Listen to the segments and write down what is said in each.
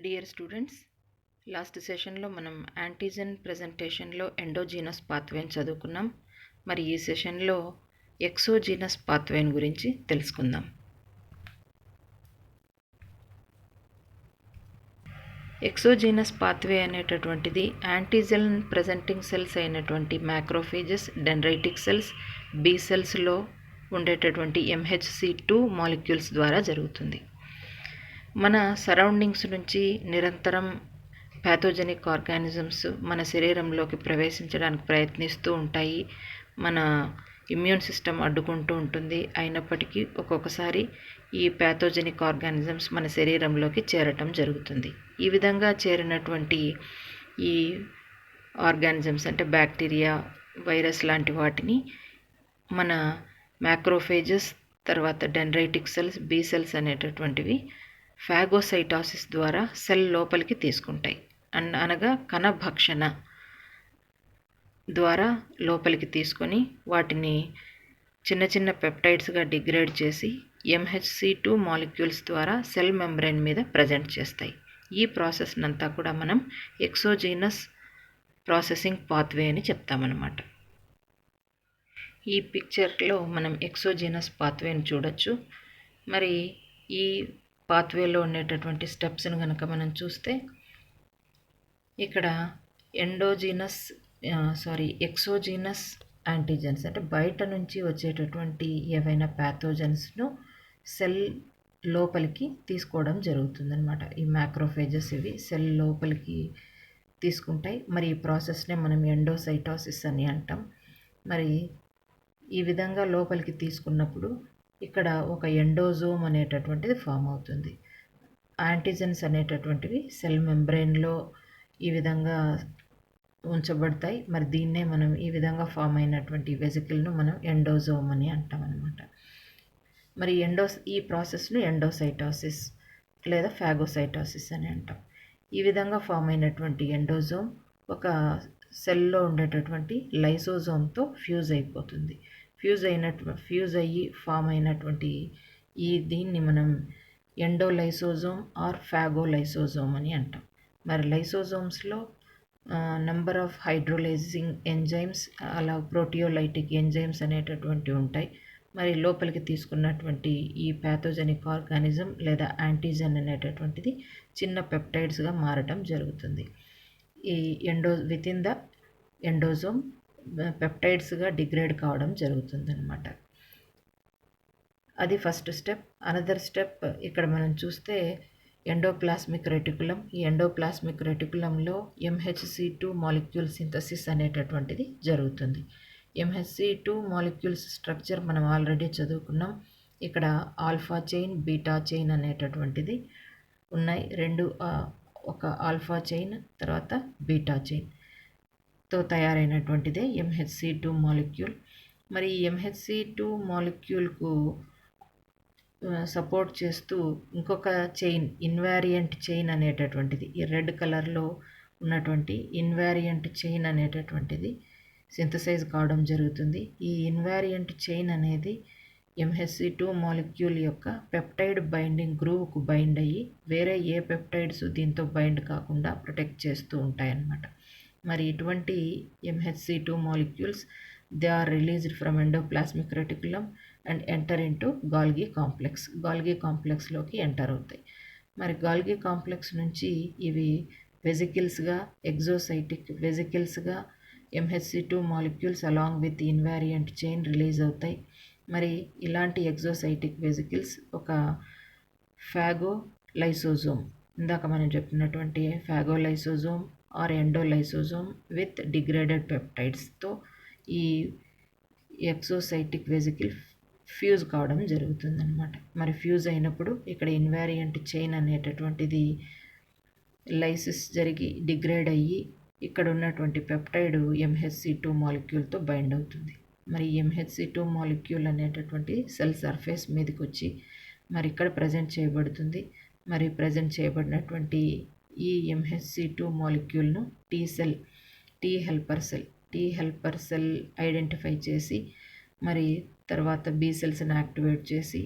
Dear students, last సెషన్లో మనం antigen ప్రజెంటేషన్లో endogenous పాత్వేని చదువుకున్నాం. మరి ఈ సెషన్లో ఎక్సోజీనస్ పాత్వేని గురించి తెలుసుకుందాం. ఎక్సోజీనస్ పాత్వే అనేటటువంటిది యాంటీజెన్ ప్రజెంటింగ్ సెల్స్ అయినటువంటి మ్యాక్రోఫేజెస్, డెండ్రైటిక్ సెల్స్, బి సెల్స్లో ఉండేటటువంటి MHC2 మాలిక్యూల్స్ ద్వారా జరుగుతుంది. మన సరౌండింగ్స్ నుంచి నిరంతరం ప్యాథోజెనిక్ ఆర్గానిజమ్స్ మన శరీరంలోకి ప్రవేశించడానికి ప్రయత్నిస్తూ ఉంటాయి. మన ఇమ్యూన్ సిస్టమ్ అడ్డుకుంటూ ఉంటుంది. అయినప్పటికీ ఒక్కొక్కసారి ఈ ప్యాథోజెనిక్ ఆర్గానిజమ్స్ మన శరీరంలోకి చేరటం జరుగుతుంది. ఈ విధంగా చేరినటువంటి ఈ ఆర్గానిజమ్స్ అంటే బ్యాక్టీరియా, వైరస్ లాంటి వాటిని మన మ్యాక్రోఫేజెస్, తర్వాత డెండ్రైటిక్ సెల్స్, బి సెల్స్ అనేటటువంటివి ఫాగోసైటోసిస్ ద్వారా సెల్ లోపలికి తీసుకుంటాయి. అనగా కణభక్షణ ద్వారా లోపలికి తీసుకొని వాటిని చిన్న చిన్న పెప్టైడ్స్గా డిగ్రేడ్ చేసి MHC2 మాలిక్యూల్స్ ద్వారా సెల్ మెంబ్రెయిన్ మీద ప్రజెంట్ చేస్తాయి. ఈ ప్రాసెస్ అంతా కూడా మనం ఎక్సోజీనస్ ప్రాసెసింగ్ పాత్వే అని చెప్తామన్నమాట. ఈ పిక్చర్లో మనం ఎక్సోజీనస్ పాత్వేని చూడొచ్చు. మరి ఈ పాత్వేలో ఉండేటటువంటి స్టెప్స్ను కనుక మనం చూస్తే ఇక్కడ ఎక్సోజీనస్ యాంటీజెన్స్ అంటే బయట నుంచి వచ్చేటటువంటి ఏవైనా ప్యాథోజన్స్ను సెల్ లోపలికి తీసుకోవడం జరుగుతుందన్నమాట. ఈ మ్యాక్రోఫేజెస్ ఇవి సెల్ లోపలికి తీసుకుంటాయి. మరి ఈ ప్రాసెస్నే మనం ఎండోసైటోసిస్ అని అంటాం. మరి ఈ విధంగా లోపలికి తీసుకున్నప్పుడు ఇక్కడ ఒక ఎండోజోమ్ అనేటటువంటిది ఫామ్ అవుతుంది. యాంటీజెన్స్ అనేటటువంటివి సెల్ మెంబ్రెయిన్లో ఈ విధంగా ఉంచబడతాయి. మరి దీన్నే మనం ఈ విధంగా ఫామ్ అయినటువంటి వెజికల్ను మనం ఎండోజోమ్ అని అంటాం అన్నమాట. మరి ఈ ప్రాసెస్ను ఎండోసైటోసిస్ లేదా ఫాగోసైటోసిస్ అని అంటాం. ఈ విధంగా ఫామ్ అయినటువంటి ఎండోజోమ్ ఒక సెల్లో ఉండేటటువంటి లైసోజోమ్తో ఫ్యూజ్ అయిపోతుంది. ఫ్యూజ్ అయ్యి ఫామ్ అయినటువంటి దీన్ని మనం ఎండోలైసోజోమ్ ఆర్ ఫాగోలైసోజోమ్ అని అంటాం. మరి లైసోజోమ్స్లో నెంబర్ ఆఫ్ హైడ్రోలైజింగ్ ఎంజైమ్స్, అలా ప్రోటియోలైటిక్ ఎంజైమ్స్ అనేటటువంటివి ఉంటాయి. మరి లోపలికి తీసుకున్నటువంటి ఈ ప్యాథోజెనిక్ ఆర్గానిజం లేదా యాంటీజెన్ అనేటటువంటిది చిన్న పెప్టైడ్స్గా మారటం జరుగుతుంది. ఈ వితిన్ ద ఎండోజోమ్ పెప్టైడ్స్గా డిగ్రేడ్ కావడం జరుగుతుందన్నమాట. అది ఫస్ట్ స్టెప్. అనదర్ స్టెప్ ఇక్కడ మనం చూస్తే ఎండోప్లాస్మిక్ రెటికులం. ఈ ఎండోప్లాస్మిక్ రెటికులంలో MHC2 మాలిక్యూల్ సింథసిస్ అనేటటువంటిది జరుగుతుంది. MHC2 మాలిక్యూల్స్ స్ట్రక్చర్ మనం ఆల్రెడీ చదువుకున్నాం. ఇక్కడ ఆల్ఫా చైన్, బీటా చైన్ అనేటటువంటిది ఉన్నాయి. ఒక ఆల్ఫా చైన్ తర్వాత బీటా చైన్తో తయారైనటువంటిదే MHC2 మాలిక్యూల్. మరి ఈ MHC2 మాలిక్యూల్కు సపోర్ట్ చేస్తూ ఇంకొక చైన్, ఇన్వారియంట్ చైన్ అనేటటువంటిది, ఈ రెడ్ కలర్లో ఉన్నటువంటి ఇన్వారియంట్ చైన్ అనేటటువంటిది సింథసైజ్ కావడం జరుగుతుంది. ఈ ఇన్వారియంట్ చైన్ అనేది MHC2 మాలిక్యూల్ యొక్క పెప్టైడ్ బైండింగ్ గ్రూవ్కు బైండ్ అయ్యి వేరే ఏ పెప్టైడ్స్ దీంతో బైండ్ కాకుండా ప్రొటెక్ట్ చేస్తూ ఉంటాయన్నమాట. మరి ఇటువంటి MHC2 molecules they are released from endoplasmic reticulum and enter into Golgi complex. Golgi కాంప్లెక్స్లోకి ఎంటర్ అవుతాయి. మరి గాల్గి కాంప్లెక్స్ నుంచి ఇవి వెజికిల్స్గా, ఎగ్జోసైటిక్ వెజికిల్స్గా MHC2 molecules along with invariant chain release అవుతాయి. మరి ఇలాంటి ఎగ్జోసైటిక్ వెజికిల్స్ ఒక ఫాగోలైసోజోమ్, ఇందాక మనం చెప్పినటువంటి ఫాగోలైసోజోమ్ ఆర్ ఎండోలైసోజోమ్ విత్ డిగ్రేడెడ్ పెప్టైడ్స్తో ఈ ఎక్సోసైటిక్ వెజికిల్ ఫ్యూజ్ కావడం జరుగుతుందన్నమాట. మరి ఫ్యూజ్ అయినప్పుడు ఇక్కడ ఇన్వారియంట్ చైన్ అనేటటువంటిది లైసిస్ జరిగి డిగ్రేడ్ అయ్యి ఇక్కడ ఉన్నటువంటి పెప్టైడ్ MHC2 మాలిక్యూల్తో బైండ్ అవుతుంది. మరి MHC2 మాలిక్యూల్ అనేటటువంటి సెల్ సర్ఫేస్ మీదకి వచ్చి మరి ఇక్కడ ప్రజెంట్ చేయబడుతుంది. మరి ప్రజెంట్ చేయబడినటువంటి ఈ MHC2 మాలిక్యూల్ను టీ హెల్పర్ సెల్ ఐడెంటిఫై చేసి మరి తర్వాత బి సెల్స్ని యాక్టివేట్ చేసి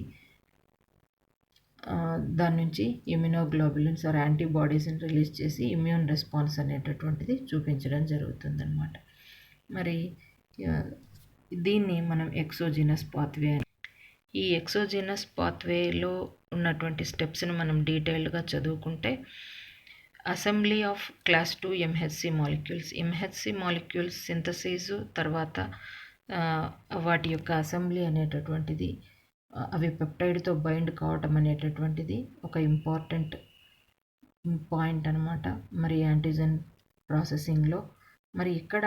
దాని నుంచి ఇమ్యునోగ్లోబులిన్స్ ఆర్ యాంటీబాడీస్ని రిలీజ్ చేసి ఇమ్యూన్ రెస్పాన్స్ అనేటటువంటిది చూపించడం జరుగుతుందన్నమాట. మరి దీన్ని మనం ఎక్సోజినస్ పాత్వే అని. ఈ ఎక్సోజినస్ పాత్వేలో ఉన్నటువంటి స్టెప్స్ని మనం డీటెయిల్డ్గా చదువుకుంటే assembly of class 2 MHC molecules, MHC molecules synthesis తర్వాత వాటి యొక్క అసెంబ్లీ అనేటటువంటిది, అవి పెప్టైడ్తో బైండ్ కావటం అనేటటువంటిది ఒక ఇంపార్టెంట్ పాయింట్ అనమాట మరి యాంటీజెన్ ప్రాసెసింగ్లో. మరి ఇక్కడ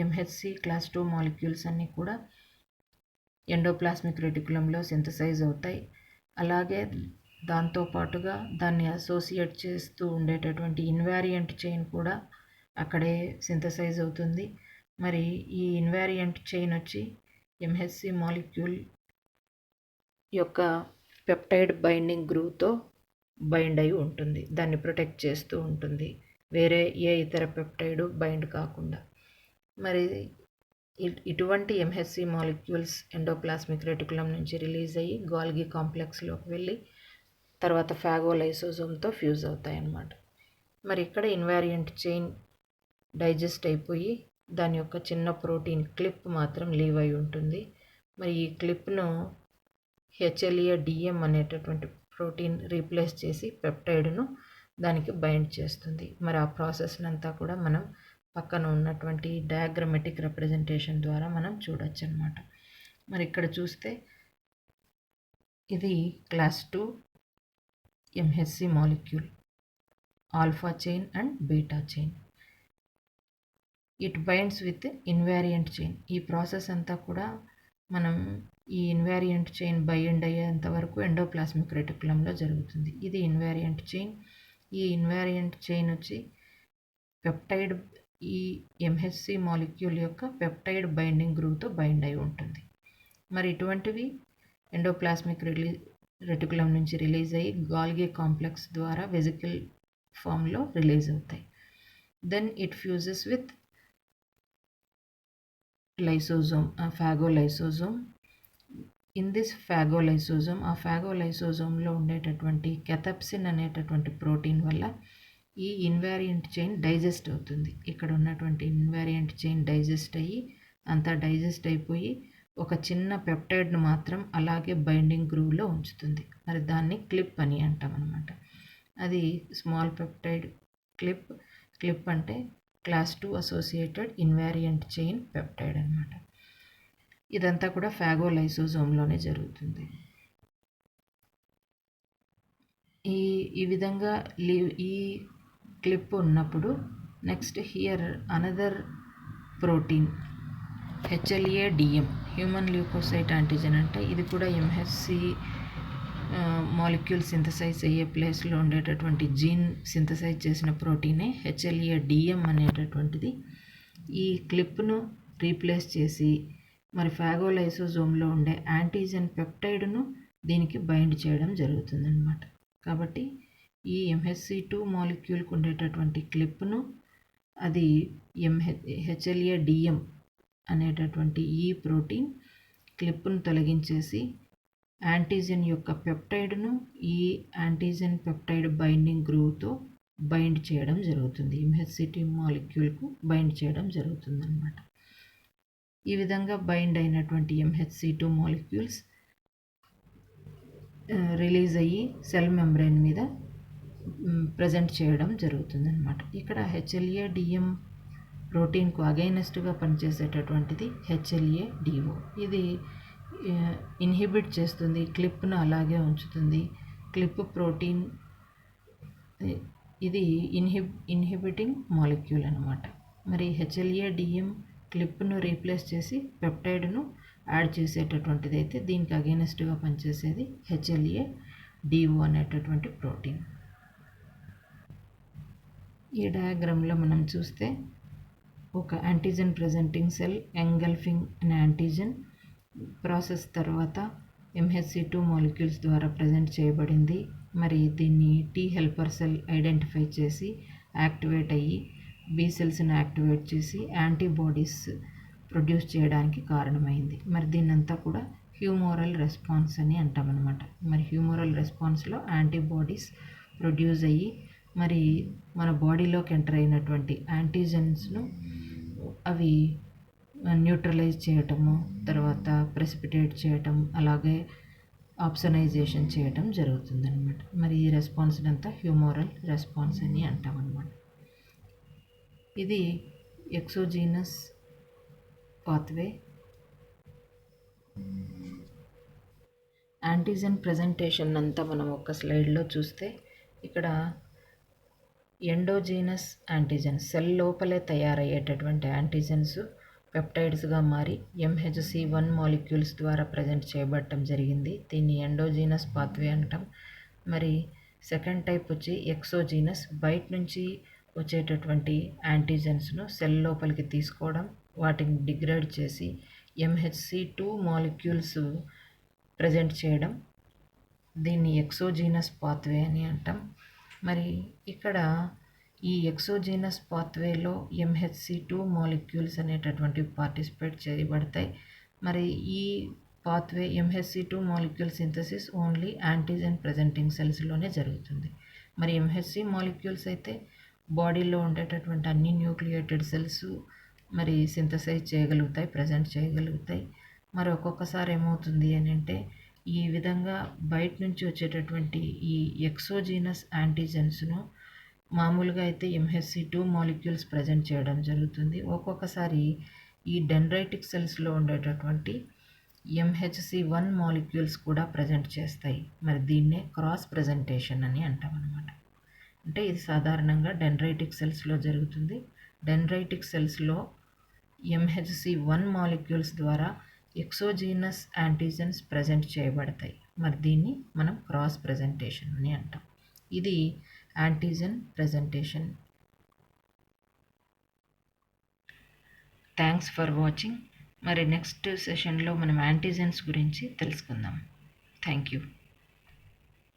ఎంహెచ్సి క్లాస్ 2 మాలిక్యూల్స్ అన్నీ కూడా ఎండోప్లాస్మిక్ రెటిక్యులంలో సింథసైజ్ అవుతాయి. అలాగే దాంతోపాటుగా దాన్ని అసోసియేట్ చేస్తూ ఉండేటటువంటి ఇన్వారియంట్ చైన్ కూడా అక్కడే సింథసైజ్ అవుతుంది. మరి ఈ ఇన్వారియంట్ చైన్ వచ్చి ఎంహెచ్సి మాలిక్యూల్ యొక్క పెప్టైడ్ బైండింగ్ గ్రూవ్తో బైండ్ అయి ఉంటుంది, దాన్ని ప్రొటెక్ట్ చేస్తూ ఉంటుంది, వేరే ఏ ఇతర పెప్టైడ్ బైండ్ కాకుండా. మరి ఇటువంటి ఎంహెచ్సి మాలిక్యూల్స్ ఎండోప్లాస్మిక్ రెటిక్యులం నుంచి రిలీజ్ అయ్యి గాల్గి కాంప్లెక్స్లోకి వెళ్ళి తర్వాత ఫాగోలైసోజోమ్తో ఫ్యూజ్ అవుతాయి అన్నమాట. మరి ఇక్కడ ఇన్వారియంట్ చైన్ డైజెస్ట్ అయిపోయి దాని యొక్క చిన్న ప్రోటీన్ క్లిప్ మాత్రం లీవ్ అయి ఉంటుంది. మరి ఈ క్లిప్ను HLA-DM అనేటటువంటి ప్రోటీన్ రీప్లేస్ చేసి పెప్టైడ్ను దానికి బైండ్ చేస్తుంది. మరి ఆ ప్రాసెస్ని అంతా కూడా మనం పక్కన ఉన్నటువంటి డయాగ్రమెటిక్ రిప్రజెంటేషన్ ద్వారా మనం చూడొచ్చు అనమాట. మరి ఇక్కడ చూస్తే ఇది class 2 MHC molecule, alpha chain and beta chain. It binds with invariant chain. ఈ ప్రాసెస్ అంతా కూడా మనం ఈ ఇన్వారియంట్ చైన్ బైండ్ అయ్యేంత వరకు ఎండోప్లాస్మిక్ రెటిక్యులంలో జరుగుతుంది. ఇది ఇన్వారియంట్ చైన్. ఈ ఇన్వారియంట్ చైన్ వచ్చి పెప్టైడ్, ఈ ఎంహెచ్సి మాలిక్యూల్ యొక్క పెప్టైడ్ బైండింగ్ గ్రూవ్తో బైండ్ అయి ఉంటుంది. మరి ఇటువంటివి ఎండోప్లాస్మిక్ రెటిక్యులం నుంచి రిలీజ్ అయ్యి గాల్గి కాంప్లెక్స్ ద్వారా వెజికల్ ఫామ్లో రిలీజ్ అవుతాయి. Then it fuses with lysosome, phagolysosome. In this phagolysosome, ఆ ఫాగోలైసోజోమ్లో ఉండేటటువంటి కెథప్సిన్ అనేటటువంటి ప్రోటీన్ వల్ల ఈ ఇన్వారియంట్ చైన్ డైజెస్ట్ అవుతుంది. ఇక్కడ ఉన్నటువంటి ఇన్వారియంట్ చైన్ డైజెస్ట్ అయ్యి అంతా డైజెస్ట్ అయిపోయి ఒక చిన్న పెప్టైడ్ను మాత్రం అలాగే బైండింగ్ గ్రూవ్లో ఉంచుతుంది. మరి దాన్ని క్లిప్ అని అంటాం అన్నమాట. అది స్మాల్ పెప్టైడ్ క్లిప్. క్లిప్ అంటే క్లాస్ 2 అసోసియేటెడ్ ఇన్వారియంట్ చైన్ పెప్టైడ్ అనమాట. ఇదంతా కూడా ఫాగోలైసోజోమ్లోనే జరుగుతుంది. ఈ విధంగా ఈ క్లిప్ ఉన్నప్పుడు next here another protein HLA-DM, human leucocyte antigen. అంటే ఇది కూడా ఎంహెచ్సి మాలిక్యూల్ సింథసైజ్ అయ్యే ప్లేస్లో ఉండేటటువంటి జీన్ సింథసైజ్ చేసిన ప్రోటీనే HLA-DM అనేటటువంటిది. ఈ క్లిప్ను రీప్లేస్ చేసి మరి ఫాగోలైసోజోమ్లో ఉండే యాంటీజెన్ పెప్టైడ్ను దీనికి బైండ్ చేయడం జరుగుతుందన్నమాట. కాబట్టి ఈ MHC2 మాలిక్యూల్కి ఉండేటటువంటి క్లిప్ను అది HLA-DM అనేటటువంటి ఈ ప్రోటీన్ క్లిప్ను తొలగించేసి యాంటీజెన్ యొక్క పెప్టైడ్ను ఈ యాంటీజెన్ పెప్టైడ్ బైండింగ్ గ్రూవ్తో బైండ్ చేయడం జరుగుతుంది. MHC2 మాలిక్యూల్కు బైండ్ చేయడం జరుగుతుందన్నమాట. ఈ విధంగా బైండ్ అయినటువంటి MHC2 మాలిక్యూల్స్ రిలీజ్ అయ్యి సెల్ మెంబ్రెయిన్ మీద ప్రజెంట్ చేయడం జరుగుతుందన్నమాట. ఇక్కడ HLA-DM ప్రోటీన్కు అగైనెస్ట్గా పనిచేసేటటువంటిది HLA-DO. ఇది ఇన్హిబిట్ చేస్తుంది, క్లిప్ను అలాగే ఉంచుతుంది. క్లిప్ ప్రోటీన్ ఇది ఇన్హిబిటింగ్ మాలిక్యూల్ అనమాట. మరి HLA-DM క్లిప్ను రీప్లేస్ చేసి పెప్టైడ్ను యాడ్ చేసేటటువంటిది అయితే దీనికి అగైనెస్ట్గా పనిచేసేది HLA-DO అనేటటువంటి ప్రోటీన్. ఈ డయాగ్రామ్లో మనం చూస్తే ఒక యాంటీజెన్ ప్రెజెంటింగ్ సెల్ ఎంగల్ఫింగ్ అనే యాంటీజెన్ ప్రాసెస్ తర్వాత MHC2 మాలిక్యూల్స్ ద్వారా ప్రజెంట్ చేయబడింది. మరి దీన్ని T హెల్పర్ సెల్ ఐడెంటిఫై చేసి యాక్టివేట్ అయ్యి B సెల్స్ని యాక్టివేట్ చేసి యాంటీబాడీస్ ప్రొడ్యూస్ చేయడానికి కారణమైంది. మరి దీన్నంతా కూడా హ్యూమోరల్ రెస్పాన్స్ అని అంటామన్నమాట. మరి హ్యూమోరల్ రెస్పాన్స్లో యాంటీబాడీస్ ప్రొడ్యూస్ అయ్యి మరి మన బాడీలోకి ఎంటర్ అయినటువంటి యాంటీజెన్స్ను అవి న్యూట్రలైజ్ చేయటము, తర్వాత ప్రెసిపిటేట్ చేయటం, అలాగే ఆప్సనైజేషన్ చేయటం జరుగుతుందన్నమాట. మరి ఈ రెస్పాన్స్ అంతా హ్యూమోరల్ రెస్పాన్స్ అని అంటామన్నమాట. ఇది ఎక్సోజీనస్ పాత్వే. యాంటీజెన్ ప్రజెంటేషన్ అంతా మనం ఒక స్లైడ్లో చూస్తే ఇక్కడ ఎండోజీనస్ యాంటీజెన్ సెల్ లోపలే తయారయ్యేటటువంటి యాంటీజెన్స్ పెప్టైడ్స్గా మారి MHC1 మాలిక్యూల్స్ ద్వారా ప్రజెంట్ చేయబడటం జరిగింది. దీన్ని ఎండోజీనస్ పాత్వే అంటాం. మరి సెకండ్ టైప్ వచ్చి ఎక్సోజీనస్, బయట నుంచి వచ్చేటటువంటి యాంటీజెన్స్ను సెల్ లోపలికి తీసుకోవడం, వాటిని డిగ్రేడ్ చేసి MHC2 మాలిక్యూల్స్ ప్రజెంట్ చేయడం, దీన్ని ఎక్సోజీనస్ పాత్వే అని అంటాం. మరి ఇక్కడ ఈ ఎక్సోజీనస్ పాత్వేలో MHC2 మాలిక్యూల్స్ అనేటటువంటివి పార్టిసిపేట్ చేయబడతాయి. మరి ఈ pathway MHC2 molecule synthesis only antigen presenting సెల్స్లోనే జరుగుతుంది. మరి MHC మాలిక్యూల్స్ అయితే బాడీలో ఉండేటటువంటి అన్ని న్యూక్లియేటెడ్ సెల్స్ మరి సింథసైజ్ చేయగలుగుతాయి, ప్రజెంట్ చేయగలుగుతాయి. మరి ఒక్కొక్కసారి ఏమవుతుంది అని అంటే ఈ విధంగా బయట నుంచి వచ్చేటటువంటి ఈ ఎక్సోజీనస్ యాంటీజెన్స్ను మామూలుగా అయితే MHC2 మాలిక్యూల్స్ ప్రజెంట్ చేయడం జరుగుతుంది. ఒక్కొక్కసారి ఈ డెండ్రైటిక్ సెల్స్లో ఉండేటటువంటి MHC1 మాలిక్యూల్స్ కూడా ప్రజెంట్ చేస్తాయి. మరి దీన్నే క్రాస్ ప్రజెంటేషన్ అని అంటాం అన్నమాట. అంటే ఇది సాధారణంగా డెండ్రైటిక్ సెల్స్లో జరుగుతుంది. డెండ్రైటిక్ సెల్స్లో MHC1 మాలిక్యూల్స్ ద్వారా ఎక్సోజీనస్ యాంటీజెన్స్ ప్రజెంట్ చేయబడతాయి. మరి దీన్ని మనం క్రాస్ ప్రజెంటేషన్ అని అంటాం. ఇది antigen presentation. Thanks for watching. మరి నెక్స్ట్ సెషన్లో మనం యాంటీజెన్స్ గురించి తెలుసుకుందాం. Thank you.